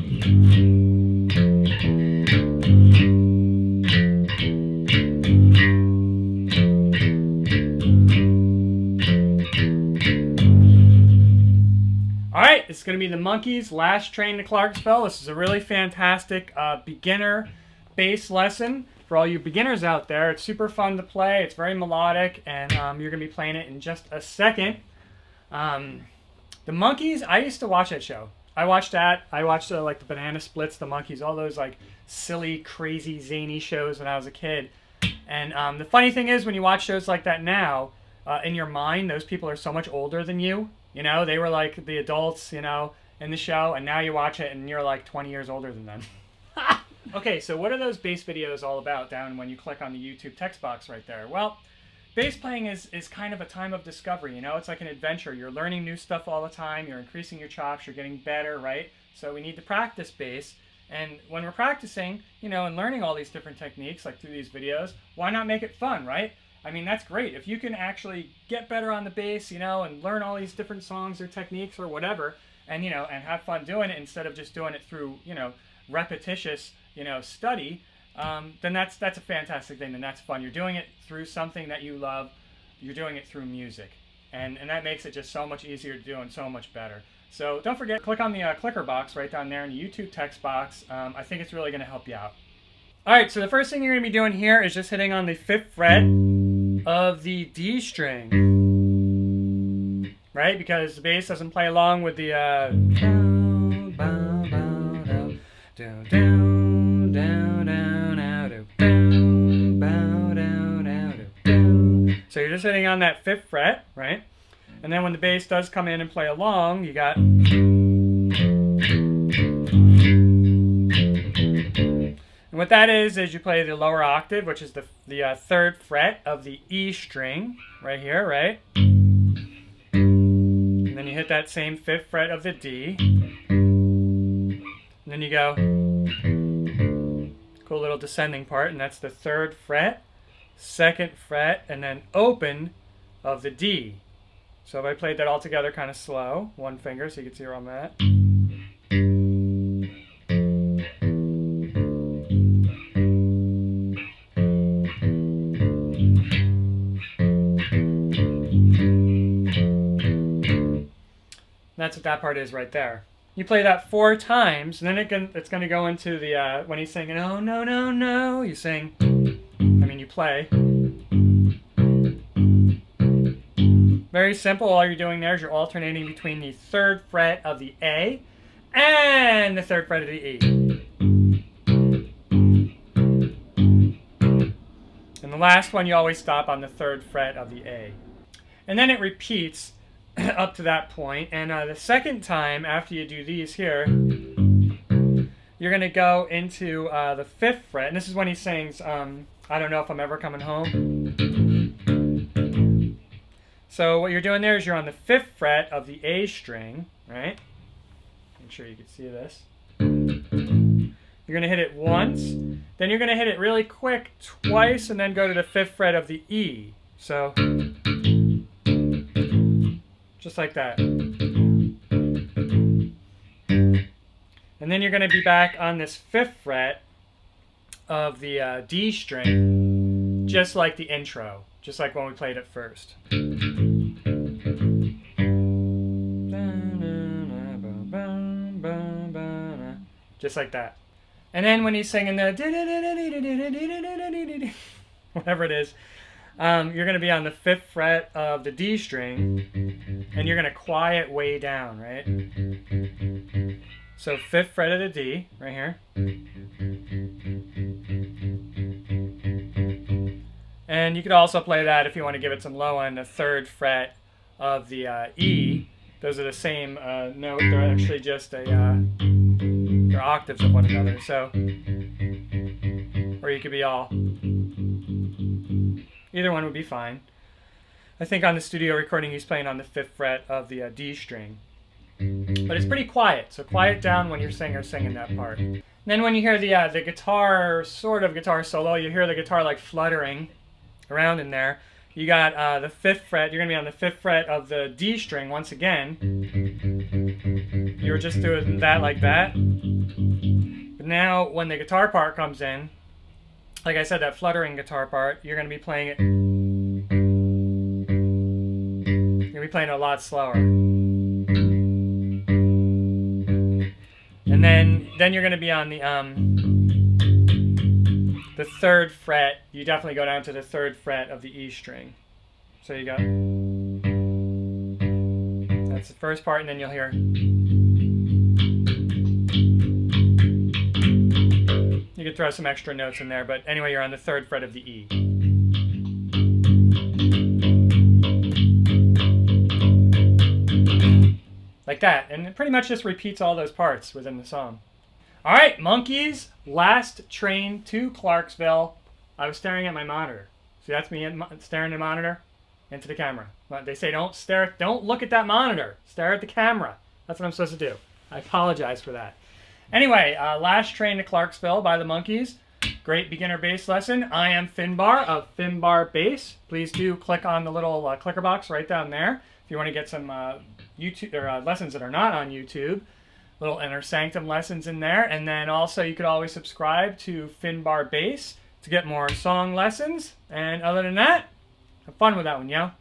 Alright, it's going to be the Monkees' Last Train to Clarksville. This is a really fantastic beginner bass lesson for all you beginners out there. It's super fun to play. It's very melodic, and you're going to be playing it in just a second. The Monkees, I used to watch that show. I watched that. I watched like the Banana Splits, the Monkees, all those like silly, crazy, zany shows when I was a kid. And the funny thing is, when you watch shows like that now, in your mind, those people are so much older than you. You know, they were like the adults, you know, in the show, and now you watch it and you're like 20 years older than them. Okay, so what are those bass videos all about down when you click on the YouTube text box right there? Well, bass playing is kind of a time of discovery, you know? It's like an adventure. You're learning new stuff all the time. You're increasing your chops. You're getting better, right? So we need to practice bass. And when we're practicing, you know, and learning all these different techniques, like through these videos, why not make it fun, right? I mean, that's great. If you can actually get better on the bass, you know, and learn all these different songs or techniques or whatever, and, you know, and have fun doing it instead of just doing it through, you know, repetitious, you know, study, then that's a fantastic thing, and that's fun. You're doing it through something that you love. You're doing it through music. And that makes it just so much easier to do and so much better. So don't forget, click on the clicker box right down there in the YouTube text box. I think it's really going to help you out. All right, so the first thing you're going to be doing here is just hitting on the 5th fret of the D string, right? Because the bass doesn't play along with the so you're just hitting on that 5th fret, right? And then when the bass does come in and play along, you got, and what that is you play the lower octave, which is the 3rd fret of the E string, right here, right? And then you hit that same 5th fret of the D. And then you go, cool little descending part, and that's the 3rd fret, 2nd fret, and then open of the D. So if I played that all together kind of slow, one finger, so you can see where I'm at. That's what that part is right there. You play that 4 times, and then it's going to go into the, when he's singing, oh, no, no, no, you sing, you play. Very simple. All you're doing there is you're alternating between the 3rd fret of the A and the 3rd fret of the E. And the last one, you always stop on the 3rd fret of the A. And then it repeats up to that point. And the second time after you do these here, you're going to go into the 5th fret. And this is when he sings, I don't know if I'm ever coming home. So what you're doing there is you're on the 5th fret of the A string, right? Make sure you can see this. You're going to hit it once. Then you're going to hit it really quick twice and then go to the 5th fret of the E. So, just like that. And then you're going to be back on this 5th fret of the D string, just like the intro, just like when we played it first. Just like that. And then when he's singing the whatever it is, you're going to be on the 5th fret of the D string, and you're going to quiet way down, right? So 5th fret of the D, right here. And you could also play that if you want to give it some low on the 3rd fret of the E. Those are the same note. They're actually just they're octaves of one another. So, or you could be all. Either one would be fine. I think on the studio recording he's playing on the 5th fret of the D string. But it's pretty quiet, so quiet down when you're singing that part. And then when you hear the guitar, sort of guitar solo, you hear the guitar like fluttering around in there. You got the 5th fret, you're going to be on the 5th fret of the D string once again. You were just doing that like that. And now when the guitar part comes in, like I said, that fluttering guitar part, you're going to be playing it. You're going to be playing it a lot slower. And then you're going to be on the 3rd fret. You definitely go down to the 3rd fret of the E string. So you got, that's the first part, and then you'll hear. You could throw some extra notes in there, but anyway, you're on the 3rd fret of the E. Like that, and it pretty much just repeats all those parts within the song. All right, Monkeys, Last Train to Clarksville. I was staring at my monitor. See, that's me staring at the monitor into the camera. They say don't look at that monitor. Stare at the camera. That's what I'm supposed to do. I apologize for that. Anyway, Last Train to Clarksville by the Monkeys. Great beginner bass lesson. I am Finbar of Finbar Bass. Please do click on the little clicker box right down there if you want to get some YouTube or lessons that are not on YouTube. Little Inner Sanctum lessons in there. And then also you could always subscribe to Finbar Bass to get more song lessons. And other than that, have fun with that one, yo.